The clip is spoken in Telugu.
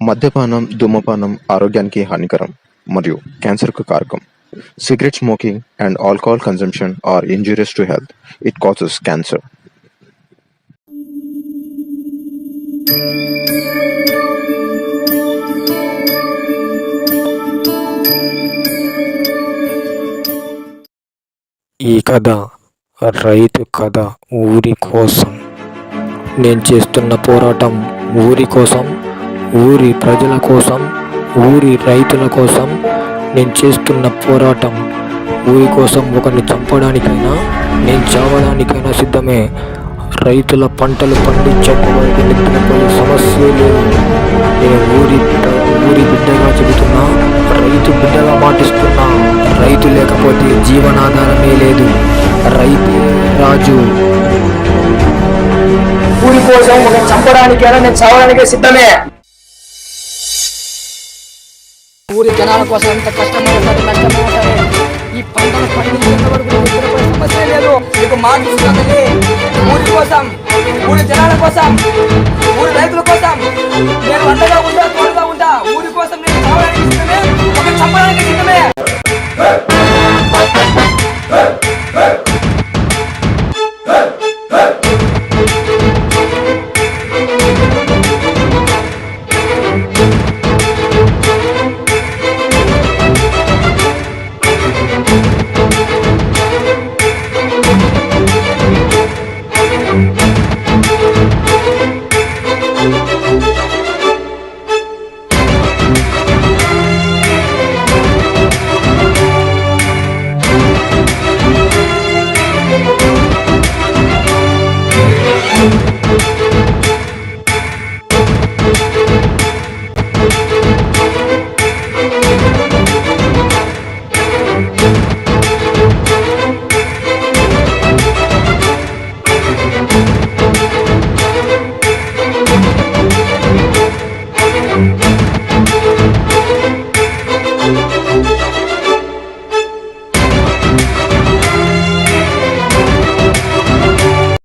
మద్యపానం, ధూమపానం ఆరోగ్యానికి హానికరం మరియు క్యాన్సర్‌కు కారకం. Cigarette smoking and alcohol consumption are injurious to health. It causes cancer. ఈ కథ రైతు కథ. ఊరి కోసం నేను చేస్తున్న పోరాటం, ఊరి కోసం, ఊరి ప్రజల కోసం, ఊరి రైతుల కోసం నేను చేస్తున్న పోరాటం. ఊరి కోసం ఒకరిని చంపడానికైనా, నేను చావడానికైనా సిద్ధమే. రైతుల పంటలు పండించకపోతే నెత్తినపోయే సమస్య లేదు. నేను ఊరి బిడ్డగా చెబుతున్నా, రైతు బిడ్డగా మాటిస్తున్నా. రైతు లేకపోతే జీవనాధారమే లేదు. రైతే రాజు. ఊరి కోసం ఒక చంపడానికైనా నేను చావడానికే సిద్ధమే. ఊరి జనాల కోసం ఎంత కష్టమవుతుంది, నష్టమవుతుంది. ఈ పంటలు పండించేంత వరకు సమస్య లేదు. మీకు మాట ఇస్తుంది. ఊరి కోసం, ఊరి జనాల కోసం, ఊరి రైతుల కోసం నేను అండగా ఉంటా, తోడుగా ఉంటా. ఊరి కోసం నేను చావడానికి సిద్ధమే, ఒక చంపడానికి సిద్ధమే.